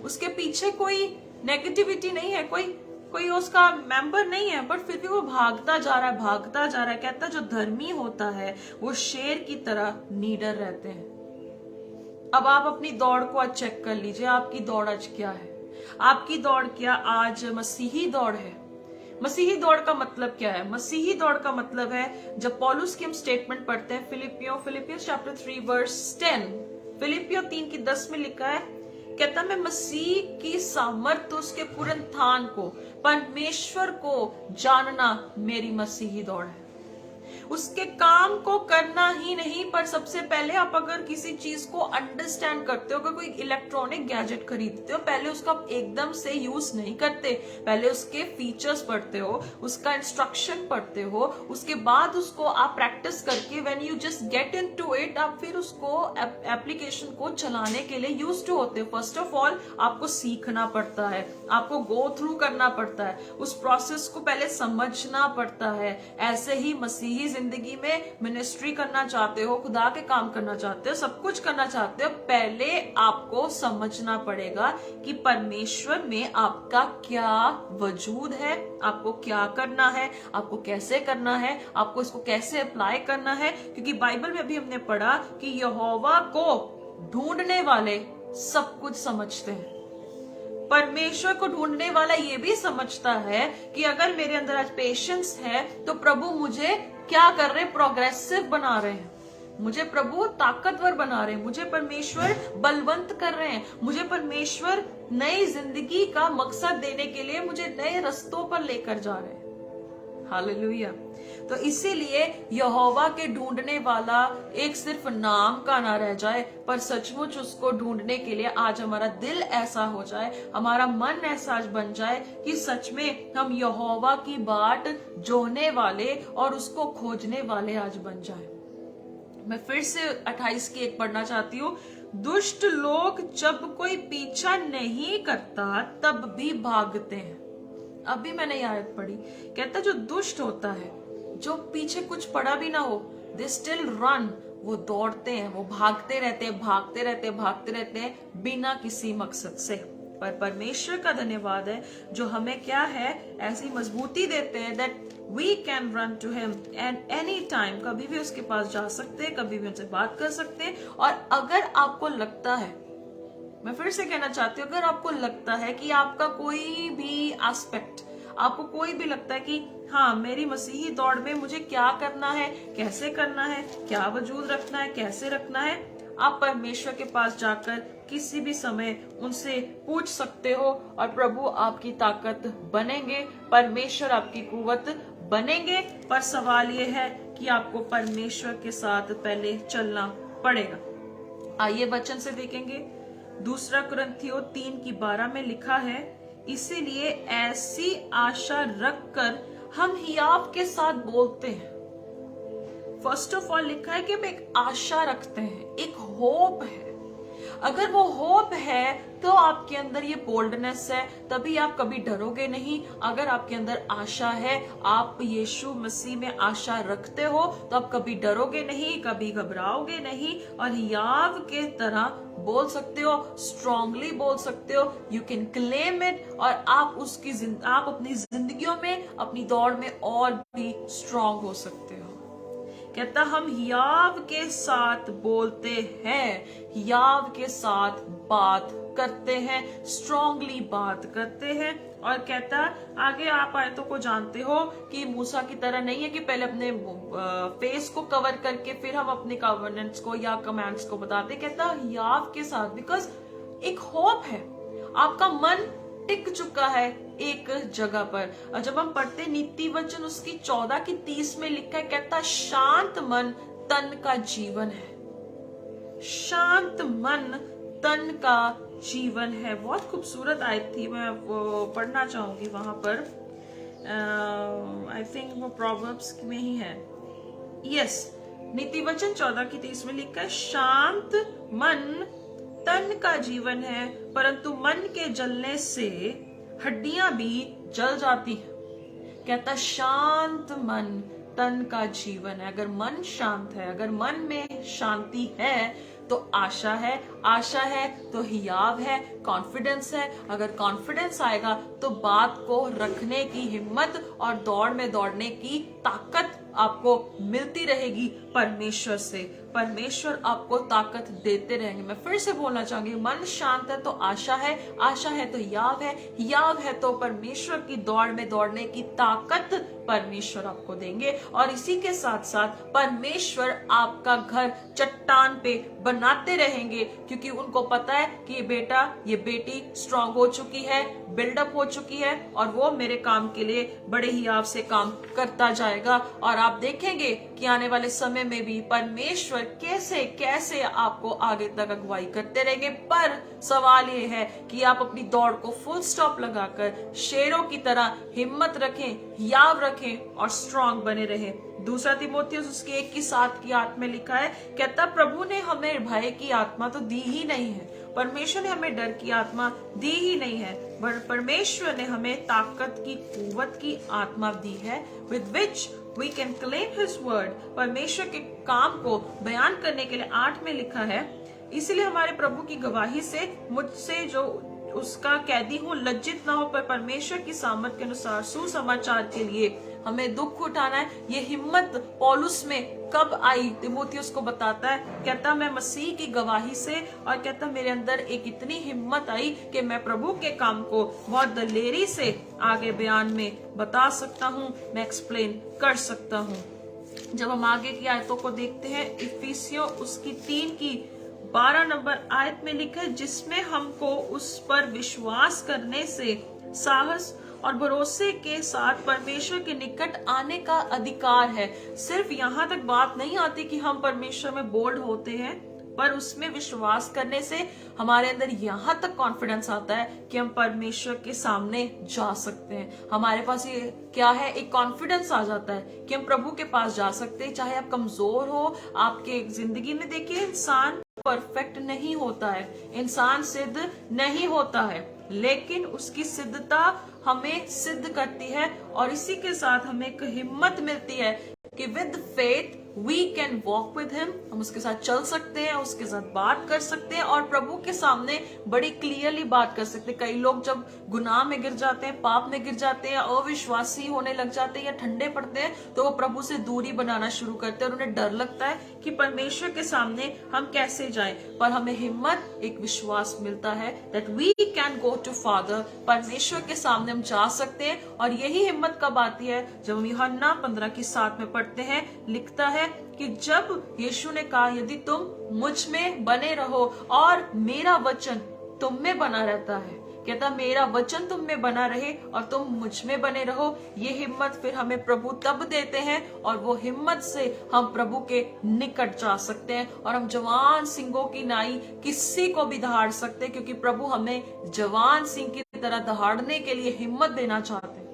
Speaker 1: उसके पीछे कोई नेगेटिविटी नहीं है, कोई उसका मेंबर नहीं है, बट फिर भी वो भागता जा रहा है, भागता जा रहा है। कहता है जो धर्मी होता है वो शेर की तरह नीडर रहते हैं। अब आप अपनी दौड़ को आज चेक कर लीजिए, आपकी दौड़ आज क्या है? आपकी दौड़ क्या आज मसीही दौड़ है? मसीही दौड़ का मतलब क्या है? मसीही दौड़ का मतलब है, जब पौलुस की हम स्टेटमेंट पढ़ते हैं फिलिपियो चैप्टर 3 वर्स 10, फिलिपियो 3:10 में लिखा है, कहता मैं मसीह की सामर्थ, उसके पुनरुत्थान को, परमेश्वर को जानना मेरी मसीही दौड़ है। उसके काम को करना ही नहीं, पर सबसे पहले आप अगर किसी चीज को अंडरस्टैंड करते हो, अगर कोई इलेक्ट्रॉनिक गैजेट खरीदते हो, पहले उसका एकदम से यूज नहीं करते, पहले उसके फीचर्स पढ़ते हो, उसका इंस्ट्रक्शन पढ़ते हो, उसके बाद उसको आप प्रैक्टिस करके when you just get into it, आप फिर उसको एप्लीकेशन को चलाने के लिए यूज टू होते हो। फर्स्ट ऑफ ऑल आपको सीखना पड़ता है, आपको गो थ्रू करना पड़ता है, उस प्रोसेस को पहले समझना पड़ता है। ऐसे ही मसीही जिंदगी में मिनिस्ट्री करना चाहते हो, खुदा के काम करना चाहते हो, सब कुछ करना चाहते हो, पहले आपको समझना पड़ेगा कि परमेश्वर में आपका क्या वजूद है, आपको क्या करना है, आपको कैसे करना है, आपको इसको कैसे अप्लाई करना है। क्योंकि बाइबल में अभी हमने पढ़ा कि यहोवा को ढूंढने वाले सब कुछ समझते हैं। परमेश्वर को ढूंढने वाला ये भी समझता है कि अगर मेरे अंदर आज पेशेंस है तो प्रभु मुझे क्या कर रहे हैं, प्रोग्रेसिव बना रहे हैं, मुझे प्रभु ताकतवर बना रहे हैं, मुझे परमेश्वर बलवंत कर रहे हैं, मुझे परमेश्वर नई जिंदगी का मकसद देने के लिए मुझे नए रास्तों पर लेकर जा रहे हैं। हालेलुया। तो इसीलिए यहोवा के ढूंढने वाला एक सिर्फ नाम का ना रह जाए, पर सचमुच उसको ढूंढने के लिए आज हमारा दिल ऐसा हो जाए, हमारा मन ऐसा आज बन जाए कि सच में हम यहोवा की बाट जोहने वाले और उसको खोजने वाले आज बन जाए। मैं फिर से 28 की 1 पढ़ना चाहती हूँ। दुष्ट लोग जब कोई पीछा नहीं करता तब भी भागते हैं। अभी मैंने ये आयत पढ़ी, कहता जो दुष्ट होता है, जो पीछे कुछ पड़ा भी ना हो, दे स्टिल रन, वो दौड़ते हैं, वो भागते रहते हैं, भागते रहते हैं, भागते रहते हैं बिना किसी मकसद से। पर परमेश्वर का धन्यवाद है जो हमें क्या है, ऐसी मजबूती देते हैं that we can run to him and any time, कभी भी उसके पास जा सकते हैं, कभी भी उनसे बात कर सकते हैं। और अगर आपको लगता है, मैं फिर से कहना चाहती हूँ, अगर आपको लगता है कि आपका कोई भी एस्पेक्ट, आपको कोई भी लगता है कि हाँ मेरी मसीही दौड़ में मुझे क्या करना है, कैसे करना है, क्या वजूद रखना है, कैसे रखना है, आप परमेश्वर के पास जाकर किसी भी समय उनसे पूछ सकते हो और प्रभु आपकी ताकत बनेंगे, परमेश्वर आपकी कुवत बनेंगे। पर सवाल ये है कि आपको परमेश्वर के साथ पहले चलना पड़ेगा। आइए वचन से देखेंगे। 2 कुरिन्थियों 3:12 में लिखा है, इसीलिए ऐसी आशा रखकर हम हियाव के साथ बोलते हैं। फर्स्ट ऑफ ऑल लिखा है कि हम एक आशा रखते हैं, एक होप है। अगर वो होप है तो आपके अंदर ये बोल्डनेस है, तभी आप कभी डरोगे नहीं। अगर आपके अंदर आशा है, आप यीशु मसीह में आशा रखते हो, तो आप कभी डरोगे नहीं, कभी घबराओगे नहीं और हियाव के तरह बोल सकते हो, स्ट्रांगली बोल सकते हो, यू कैन क्लेम इट। और आप अपनी जिंदगियों में, अपनी दौड़ में और भी स्ट्रांग हो सकते हो। कहता हम हियाव के साथ बोलते हैं, हियाव के साथ बात करते हैं, स्ट्रांगली बात करते हैं। और कहता आगे आप आयतों को जानते हो कि मूसा की तरह नहीं है कि पहले अपने फेस को कवर करके फिर हम अपने कवर्नेंट्स को या कमांड्स को बताते। कहता हियाव के साथ, बिकॉज एक होप है, आपका मन टिक चुका है एक जगह पर। और जब हम पढ़ते नीति वचन उसकी 14:30 में लिखा है, कहता शांत मन तन का जीवन है, शांत मन तन का जीवन है। बहुत खूबसूरत आयत थी, मैं वो पढ़ना चाहूंगी वहां पर। आई थिंक वो प्रोवर्ब्स में ही है। यस, नीति वचन 14:30 में लिखा है, शांत मन तन का जीवन है, परंतु मन के जलने से हड्डियां भी जल जाती हैं। कहता शांत मन तन का जीवन है। अगर मन शांत है, अगर मन में शांति है तो आशा है, आशा है तो हियाव है, कॉन्फिडेंस है। अगर कॉन्फिडेंस आएगा तो बात को रखने की हिम्मत और दौड़ में दौड़ने की ताकत आपको मिलती रहेगी परमेश्वर से। परमेश्वर आपको ताकत देते रहेंगे। मैं फिर से बोलना चाहूंगी, मन शांत है तो आशा है, आशा है तो याव है, याव है तो परमेश्वर की दौड़ में दौड़ने की ताकत परमेश्वर आपको देंगे। और इसी के साथ साथ परमेश्वर आपका घर चट्टान पे बनाते रहेंगे, क्योंकि उनको पता है कि ये बेटा, ये बेटी स्ट्रांग हो चुकी है, बिल्डअप हो चुकी है और वो मेरे काम के लिए बड़े ही आप से काम करता जाएगा। और आप देखेंगे कि आने वाले समय में भी परमेश्वर कैसे कैसे आपको आगे तक अगुवाई करते रहेंगे। पर सवाल ये है कि आप अपनी दौड़ को फुल स्टॉप लगाकर शेरों की तरह हिम्मत रखें, याव रखें और स्ट्रांग बने रहें। 2 तीमुथियुस उसके 1:7 की आत्मा में लिखा है, कहता प्रभु ने हमें भय की आत्मा तो दी ही नहीं है, परमेश्वर ने हमें डर की आत्मा दी ही नहीं है, परमेश्वर ने हमें ताकत की, कुव्वत की आत्मा दी है, with which we can claim his word। परमेश्वर के काम को बयान करने के लिए 8 में लिखा है, इसलिए हमारे प्रभु की गवाही से मुझसे जो उसका कैदी हूँ लज्जित ना हो, पर परमेश्वर की सामर्थ के अनुसार सुसमाचार के लिए हमें दुख उठाना है। ये हिम्मत पौलुस में कब आई, तीमुथियुस को बताता है। कहता मैं मसीह की गवाही से, और कहता मेरे अंदर एक इतनी हिम्मत आई कि मैं प्रभु के काम को बहुत दलेरी से आगे बयान में बता सकता हूँ, मैं एक्सप्लेन कर सकता हूँ। जब हम आगे की आयतों को देखते हैं, इफिसियों उसकी 3:12 नंबर आयत में लिखा है, जिसमें हमको उस पर विश्वास करने से साहस और भरोसे के साथ परमेश्वर के निकट आने का अधिकार है। सिर्फ यहाँ तक बात नहीं आती कि हम परमेश्वर में बोल्ड होते हैं, पर उसमें विश्वास करने से हमारे अंदर यहाँ तक कॉन्फिडेंस आता है कि हम परमेश्वर के सामने जा सकते हैं। हमारे पास ये क्या है, एक कॉन्फिडेंस आ जाता है कि हम प्रभु के पास जा सकते हैं। चाहे आप कमजोर हो, आपके जिंदगी में देखिए इंसान परफेक्ट नहीं होता है, इंसान सिद्ध नहीं होता है, लेकिन उसकी सिद्धता हमें सिद्ध करती है। और इसी के साथ हमें एक हिम्मत मिलती है कि with faith we can walk with him, हम उसके साथ चल सकते हैं, उसके साथ बात कर सकते हैं और प्रभु के सामने बड़ी क्लियरली बात कर सकते हैं। कई लोग जब गुनाह में गिर जाते हैं, पाप में गिर जाते हैं, अविश्वासी होने लग जाते हैं या ठंडे पड़ते हैं, तो वो प्रभु से दूरी बनाना शुरू करते हैं और उन्हें डर लगता है कि परमेश्वर के सामने हम कैसे जाएं। पर हमें हिम्मत, एक विश्वास मिलता है that we can go to Father, परमेश्वर के सामने हम जा सकते हैं। और यही हिम्मत कब आती है? जब हम यूहन्ना 15:7 में पढ़ते हैं, लिखता है कि जब यीशु ने कहा यदि तुम मुझ में बने रहो और मेरा वचन तुम में बना रहता है, कहता मेरा वचन तुम में बना रहे और तुम मुझ में बने रहो, ये हिम्मत फिर हमें प्रभु तब देते हैं और वो हिम्मत से हम प्रभु के निकट जा सकते हैं और हम जवान सिंहों की नाई किसी को भी दहाड़ सकते हैं, क्योंकि प्रभु हमें जवान सिंह की तरह दहाड़ने के लिए हिम्मत देना चाहते हैं।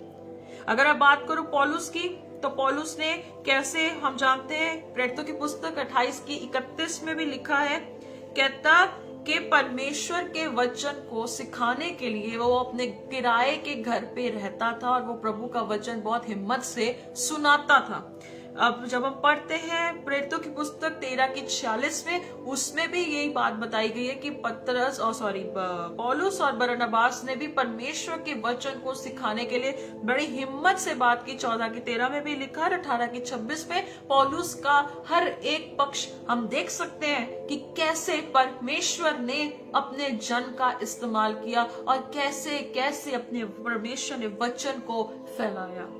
Speaker 1: अगर मैं बात करूं पौलुस की, तो पौलुस ने कैसे, हम जानते हैं प्रेरितों की पुस्तक 28:31 में भी लिखा है, कहता कि परमेश्वर के वचन को सिखाने के लिए वो अपने किराए के घर पे रहता था और वो प्रभु का वचन बहुत हिम्मत से सुनाता था। अब जब हम पढ़ते हैं प्रेरितों की पुस्तक 13:46 में, उसमें भी यही बात बताई गई है कि पौलुस और बरनबास ने भी परमेश्वर के वचन को सिखाने के लिए बड़ी हिम्मत से बात की। 14:13 में भी लिखा है, 18:26 में पौलुस का हर एक पक्ष हम देख सकते हैं कि कैसे परमेश्वर ने अपने जन का इस्तेमाल किया और कैसे कैसे अपने परमेश्वर ने वचन को फैलाया।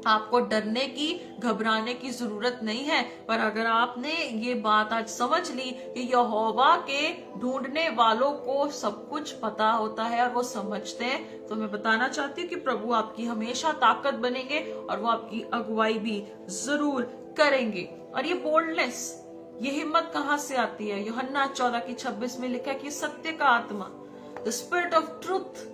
Speaker 1: आपको डरने की, घबराने की जरूरत नहीं है, पर अगर आपने ये बात आज समझ ली कि यहोवा के ढूंढने वालों को सब कुछ पता होता है और वो समझते हैं, तो मैं बताना चाहती हूँ कि प्रभु आपकी हमेशा ताकत बनेंगे और वो आपकी अगुवाई भी जरूर करेंगे। और ये बोल्डनेस, ये हिम्मत कहाँ से आती है? यूहन्ना 14:26 में लिखा है कि सत्य का आत्मा, द स्पिरिट ऑफ ट्रूथ,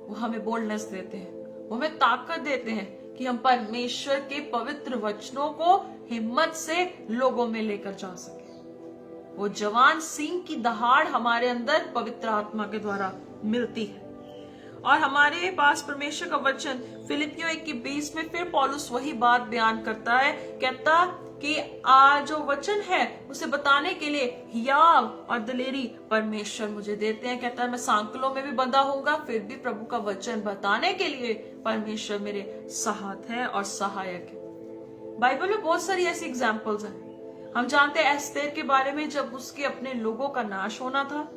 Speaker 1: वो हमें बोल्डनेस देते हैं, वो हमें ताकत देते हैं कि हम परमेश्वर के पवित्र वचनों को हिम्मत से लोगों में लेकर जा सके। वो जवान सिंह की दहाड़ हमारे अंदर पवित्र आत्मा के द्वारा मिलती है। और हमारे पास परमेश्वर का वचन फिलिपियों 1:20 में फिर पौलुस वही बात बयान करता है, कहता कि जो वचन है उसे बताने के लिए हियाव और दिलेरी परमेश्वर मुझे देते हैं। कहता है मैं सांकलों में भी बंधा होऊंगा, फिर भी प्रभु का वचन बताने के लिए परमेश्वर मेरे साथ है और सहायक है। बाइबल में बहुत सारी ऐसी एग्जाम्पल्स हैं। हम जानते हैं एस्तेर के बारे में, जब उसके अपने लोगों का नाश होना था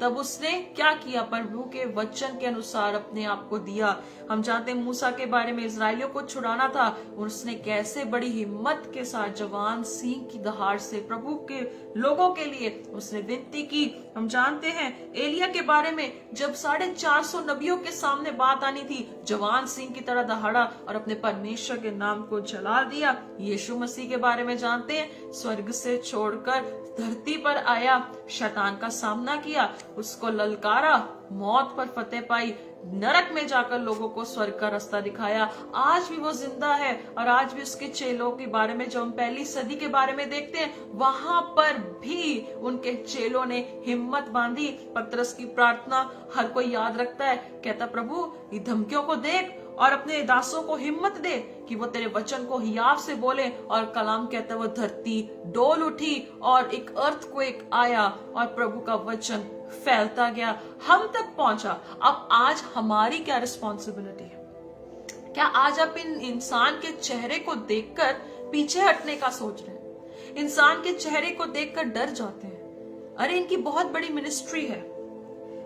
Speaker 1: तब उसने क्या किया? प्रभु के वचन के अनुसार अपने आप को दिया। हम जानते हैं मूसा के बारे में, इजराइलियों को छुड़ाना था, उसने कैसे बड़ी हिम्मत के साथ जवान सिंह की दहाड़ से प्रभु के लोगों के लिए उसने विनती की। हम जानते हैं एलिया के बारे में, जब 450 नबियों के सामने बात आनी थी, जवान सिंह की तरह दहाड़ा और अपने परमेश्वर के नाम को जला दिया। यीशु मसीह के बारे में जानते हैं, स्वर्ग से छोड़कर धरती पर आया, शैतान का सामना किया, उसको ललकारा, मौत पर फतेह पाई, नरक में जाकर लोगों को स्वर्ग का रास्ता दिखाया। आज भी वो जिंदा है और आज भी उसके चेलों के बारे में, जो हम पहली सदी के बारे में देखते हैं, वहां पर भी उनके चेलों ने हिम्मत बांधी। पतरस की प्रार्थना हर कोई याद रखता है, कहता प्रभु ये धमकियों को देख और अपने दासों को हिम्मत दे कि वो तेरे वचन को हियाव से बोले। और कलाम कहता है वो धरती डोल उठी और एक अर्थक्वेक आया और प्रभु का वचन फैलता गया, हम तक पहुंचा। अब आज हमारी क्या रिस्पॉन्सिबिलिटी है? क्या आज आप इन इंसान के चेहरे को देखकर पीछे हटने का सोच रहे हैं? इंसान के चेहरे को देखकर डर जाते हैं, अरे इनकी बहुत बड़ी मिनिस्ट्री है।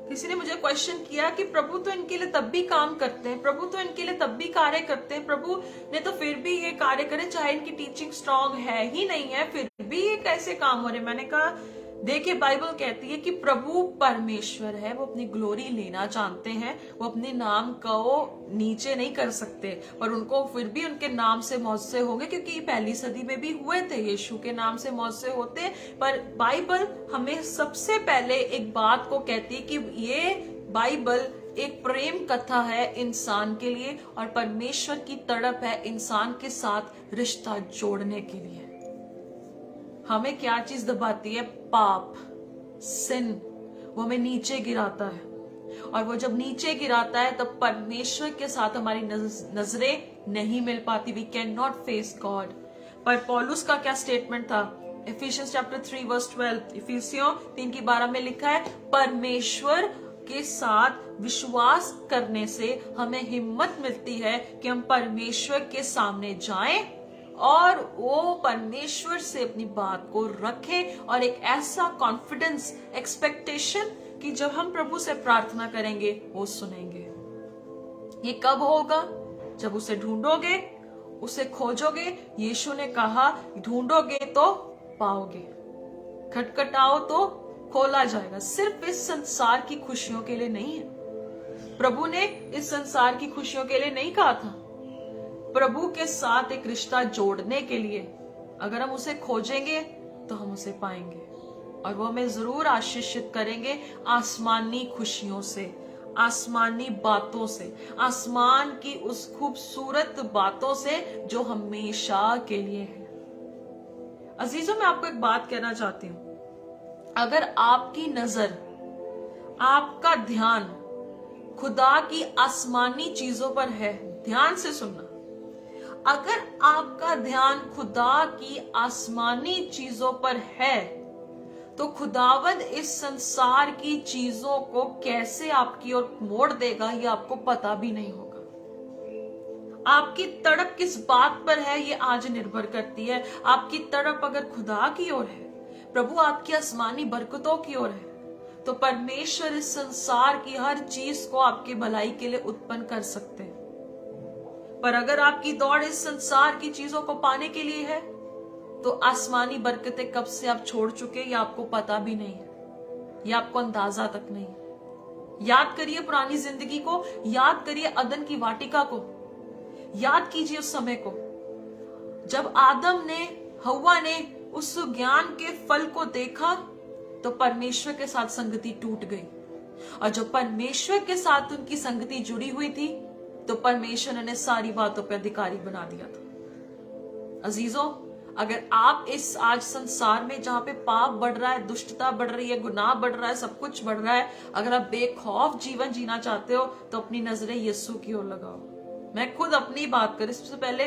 Speaker 1: किसी ने मुझे क्वेश्चन किया कि प्रभु तो इनके लिए तब भी काम करते हैं, प्रभु तो इनके लिए तब भी कार्य करते हैं, प्रभु ने तो फिर भी ये कार्य करे, चाहे इनकी टीचिंग स्ट्रांग है ही नहीं है, फिर भी ये कैसे काम हो रहे? मैंने कहा देखिए बाइबल कहती है कि प्रभु परमेश्वर है, वो अपनी ग्लोरी लेना जानते हैं, वो अपने नाम को नीचे नहीं कर सकते, पर उनको फिर भी उनके नाम से मौजसे होंगे, क्योंकि पहली सदी में भी हुए थे, यीशु के नाम से मौजसे होते। पर बाइबल हमें सबसे पहले एक बात को कहती है कि ये बाइबल एक प्रेम कथा है इंसान के लिए और परमेश्वर की तड़प है इंसान के साथ रिश्ता जोड़ने के लिए। हमें क्या चीज दबाती है? पाप, सिन, वो हमें नीचे गिराता है और वो जब नीचे गिराता है तब परमेश्वर के साथ हमारी नजरें नहीं मिल पाती। We can not face God. पर पौलुस का क्या स्टेटमेंट था? इफिशियंस चैप्टर 3 वर्स 12, इफिसियों 3:12 में लिखा है, परमेश्वर के साथ विश्वास करने से हमें हिम्मत मिलती है कि हम परमेश्वर के सामने जाएं और वो परमेश्वर से अपनी बात को रखें, और एक ऐसा कॉन्फिडेंस, एक्सपेक्टेशन कि जब हम प्रभु से प्रार्थना करेंगे वो सुनेंगे। ये कब होगा? जब उसे ढूंढोगे, उसे खोजोगे। यीशु ने कहा ढूंढोगे तो पाओगे, खटखटाओ तो खोला जाएगा। सिर्फ इस संसार की खुशियों के लिए नहीं है। प्रभु ने इस संसार की खुशियों के लिए नहीं कहा था, प्रभु के साथ एक रिश्ता जोड़ने के लिए। अगर हम उसे खोजेंगे तो हम उसे पाएंगे, और वो हमें जरूर आशीषित करेंगे आसमानी खुशियों से, आसमानी बातों से, आसमान की उस खूबसूरत बातों से जो हमेशा के लिए है। अजीजों, मैं आपको एक बात कहना चाहती हूं। अगर आपकी नजर, आपका ध्यान खुदा की आसमानी चीजों पर है, ध्यान से सुनना, अगर आपका ध्यान खुदा की आसमानी चीजों पर है तो खुदावंद इस संसार की चीजों को कैसे आपकी ओर मोड़ देगा ये आपको पता भी नहीं होगा। आपकी तड़प किस बात पर है ये आज निर्भर करती है। आपकी तड़प अगर खुदा की ओर है, प्रभु आपकी आसमानी बरकतों की ओर है, तो परमेश्वर इस संसार की हर चीज को आपके भलाई के लिए उत्पन्न कर सकते हैं। पर अगर आपकी दौड़ इस संसार की चीजों को पाने के लिए है तो आसमानी बरकतें कब से आप छोड़ चुके ये आपको पता भी नहीं है, ये आपको अंदाजा तक नहीं। याद करिए पुरानी जिंदगी को, याद करिए अदन की वाटिका को, याद कीजिए उस समय को जब आदम ने, हव्वा ने उस ज्ञान के फल को देखा तो परमेश्वर के साथ संगति टूट गई, और जब परमेश्वर के साथ उनकी संगति जुड़ी हुई थी तो परमेश्वर ने सारी बातों पर अधिकारी बना दिया था। अजीजों, अगर आप इस आज संसार में जहां पे पाप बढ़ रहा है, दुष्टता बढ़ रही है, गुनाह बढ़ रहा है, सब कुछ बढ़ रहा है, अगर आप बेखौफ जीवन जीना चाहते हो तो अपनी नजरें यीशु की ओर लगाओ। मैं खुद अपनी बात करूं, इससे पहले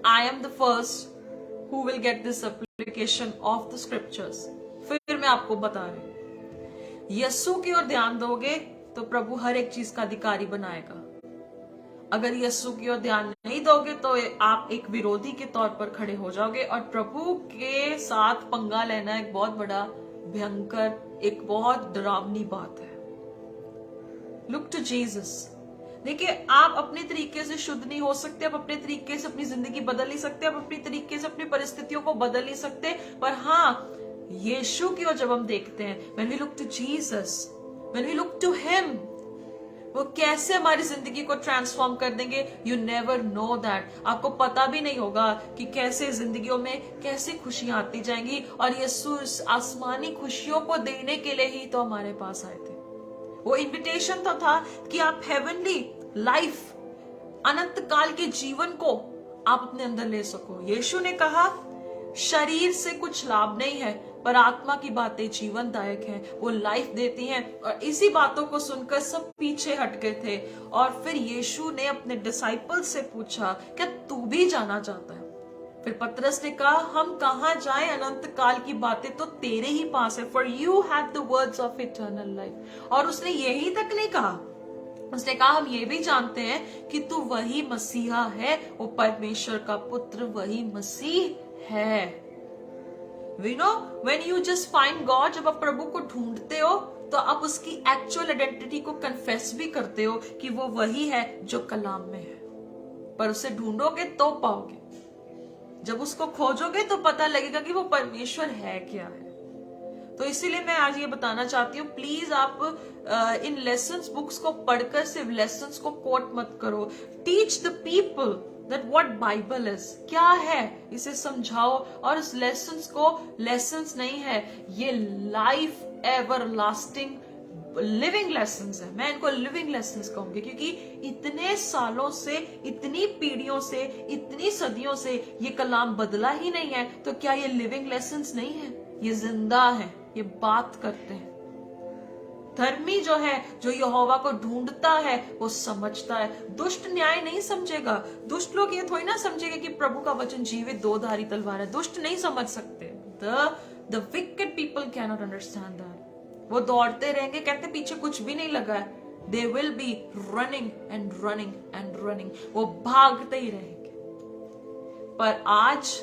Speaker 1: I am the first who will get this application of the scriptures. फिर मैं आपको बता रही, यीशु की ओर ध्यान दोगे तो प्रभु हर एक चीज का अधिकारी बनाएगा। अगर यीशु की ओर ध्यान नहीं दोगे तो आप एक विरोधी के तौर पर खड़े हो जाओगे, और प्रभु के साथ पंगा लेना एक बहुत बड़ा भयंकर, एक बहुत डरावनी बात है। Look to Jesus. देखिए, आप अपने तरीके से शुद्ध नहीं हो सकते, आप अपने तरीके से अपनी जिंदगी बदल नहीं सकते, आप अपनी तरीके से अपनी परिस्थितियों को बदल नहीं सकते, पर हाँ, यीशु की ओर जब हम देखते हैं, when we look to Jesus, when we look to him, वो कैसे हमारी जिंदगी को ट्रांसफॉर्म कर देंगे। You never know that. आपको पता भी नहीं होगा कि कैसे जिंदगियों में कैसे खुशियां आती जाएंगी, और यीशु आसमानी खुशियों को देने के लिए ही तो हमारे पास आए थे। वो इन्विटेशन तो था कि आप हेवनली लाइफ, अनंत काल के जीवन को आप अपने अंदर ले सको। यीशु ने कहा शरीर से कुछ लाभ नहीं है, पर आत्मा की बातें जीवनदायक हैं, वो लाइफ देती हैं। और इसी बातों को सुनकर सब पीछे हट गए थे, और फिर यीशु ने अपने डिसाइपल से पूछा, क्या तू भी जाना चाहता है? फिर पतरस ने कहा, हम कहाँ जाएं, अनंत काल की बातें तो तेरे ही पास है, for you have the words of eternal life. और उसने यही तक नहीं कहा, उसने कहा हम ये भी जानते हैं कि तू वही मसीहा है, वो परमेश्वर का पुत्र वही मसीह है। We know when you just find God, जब आप प्रभु को ढूंढते हो तो आप उसकी एक्चुअल आइडेंटिटी को कन्फेस भी करते हो कि वो वही है जो कलाम में है। पर उसे ढूंढोगे तो पाओगे, जब उसको खोजोगे तो पता लगेगा कि वो परमेश्वर है क्या है। तो इसीलिए मैं आज ये बताना चाहती हूँ, प्लीज आप इन लेसन्स बुक्स को पढ़कर सिर्फ लेसन्स को कोट मत करो। Teach the people that what Bible is, क्या है इसे समझाओ। और इस लेसन्स को लेसन्स नहीं है, ये life ever lasting living lessons है। मैं इनको लिविंग लेसन्स कहूंगी, क्योंकि इतने सालों से, इतनी पीढ़ियों से, इतनी सदियों से ये कलाम बदला ही नहीं है, तो क्या ये लिविंग लेसन्स नहीं है? ये जिंदा है, ये बात करते हैं। धर्मी जो है, जो यहोवा को ढूंढता है, वो समझता है। दुष्ट न्याय नहीं समझेगा। दुष्ट लोग ये थोड़ी ना समझेंगे कि प्रभु का वचन जीवित दो धारी तलवार है। दुष्ट नहीं समझ सकते। The wicked people can not understand that. वो दौड़ते रहेंगे, कहते पीछे कुछ भी नहीं लगा है। They will be running and running and running. वो भागते ही रहेंगे। पर आज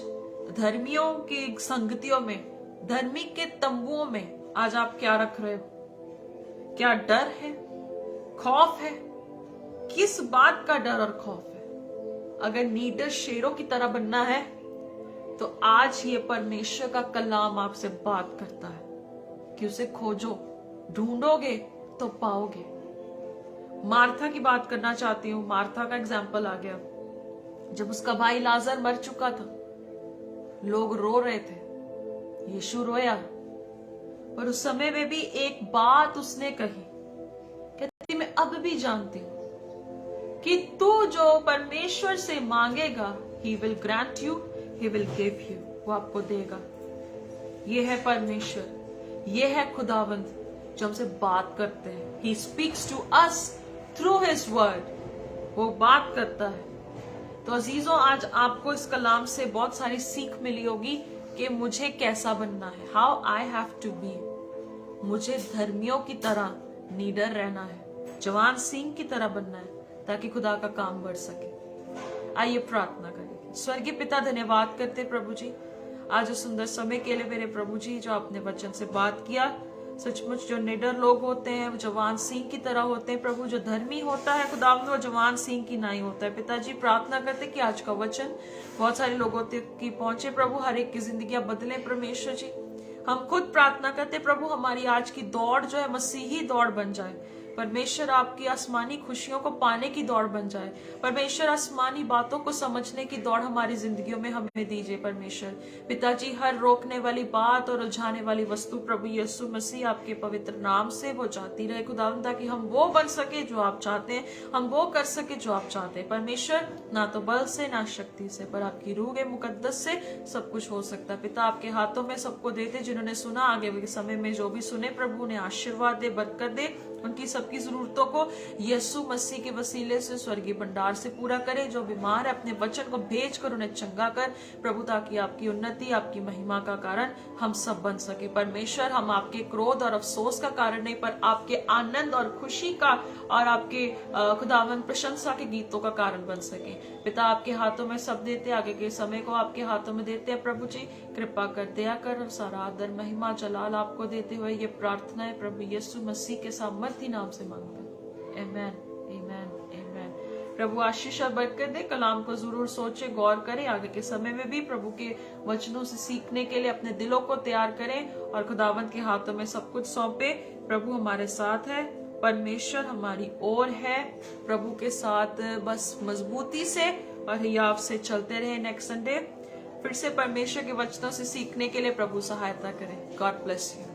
Speaker 1: धर्मियों की संगतियों में, धर्मी के तंबुओं में आज आप क्या रख रहे हो? क्या डर है, खौफ है? किस बात का डर और खौफ है? अगर नीडर शेरों की तरह बनना है तो आज ये परमेश्वर का कलाम आपसे बात करता है कि उसे खोजो, ढूंढोगे तो पाओगे। मार्था की बात करना चाहती हूं। मार्था का एग्जाम्पल आ गया। जब उसका भाई लाजर मर चुका था, लोग रो रहे थे, यीशु रोया, पर उस समय में भी एक बात उसने कही, कहती मैं अब भी जानती हूं कि तू जो परमेश्वर से मांगेगा, he will grant you, he will give you, वो आपको देगा। ये है परमेश्वर, ये है खुदावंद जो हमसे बात करते हैं। He speaks to us through his word. वो बात करता है। तो अजीजों, आज आपको इस कलाम से बहुत सारी सीख मिली होगी कि मुझे कैसा बनना है, how I have to be. मुझे धर्मियों की तरह नीडर रहना है, जवान सिंह की तरह बनना है, ताकि खुदा का काम बढ़ सके। आइए प्रार्थना करें। स्वर्गीय पिता, धन्यवाद करते प्रभु जी आज उस सुंदर समय के लिए मेरे प्रभु जी, जो आपने वचन से बात किया। सचमुच जो निडर लोग होते हैं वो जवान सिंह की तरह होते हैं प्रभु। जो धर्मी होता है खुदावंद, वो जवान सिंह की नहीं होता है। पिताजी, प्रार्थना करते कि आज का वचन बहुत सारे लोगों तक की पहुंचे प्रभु, हर एक की जिंदगी बदले परमेश्वर जी। हम खुद प्रार्थना करते प्रभु, हमारी आज की दौड़ जो है मसीही दौड़ बन जाए परमेश्वर। आपकी आसमानी खुशियों को पाने की दौड़ बन जाए परमेश्वर। आसमानी बातों को समझने की दौड़ हमारी जिंदगियों में हमें दीजिए परमेश्वर। पिताजी, हर रोकने वाली बात और उलझाने वाली वस्तु प्रभु यीशु मसीह आपके पवित्र नाम से वो जाती रहे खुदावंद, ताकि हम वो बन सके जो आप चाहते हैं, हम वो कर सके जो आप चाहते हैं परमेश्वर। ना तो बल से, ना शक्ति से, पर आपकी रूह के मुकद्दस से सब कुछ हो सकता है। पिता, आपके हाथों में सबको देते जिन्होंने सुना, आगे के समय में जो भी सुने प्रभु ने आशीर्वाद दे, बरकत दे, उनकी सबकी जरूरतों को यीशु मसीह के वसीले से स्वर्गीय भंडार से पूरा करे। जो बीमार है अपने वचन को भेज कर उन्हें चंगा कर प्रभु, ताकि आपकी उन्नति, आपकी महिमा का कारण हम सब बन सके परमेश्वर। हम आपके क्रोध और अफसोस का कारण नहीं, पर आपके आनंद और खुशी का और आपके खुदावंद प्रशंसा के गीतों का कारण बन सके। पिता, आपके हाथों में सब देते, आगे के समय को आपके हाथों में देते हैं प्रभु जी। कृपा कर, दया कर, सारा आदर, महिमा, जलाल आपको देते हुए ये प्रार्थना है प्रभु यीशु मसीह के सामर्थी नाम से मांगते हैं। आमेन, आमेन, आमेन। प्रभु आशीष और बरकत दे। कलाम को जरूर सोचे, गौर करें। आगे के समय में भी प्रभु के वचनों से सीखने के लिए अपने दिलों को तैयार करें और खुदावंद के हाथों में सब कुछ सौंपे। प्रभु हमारे साथ है, परमेश्वर हमारी ओर है। प्रभु के साथ बस मजबूती से और हियाव से चलते रहे। नेक्स्ट संडे फिर से परमेश्वर के वचनों से सीखने के लिए प्रभु सहायता करें। God bless you.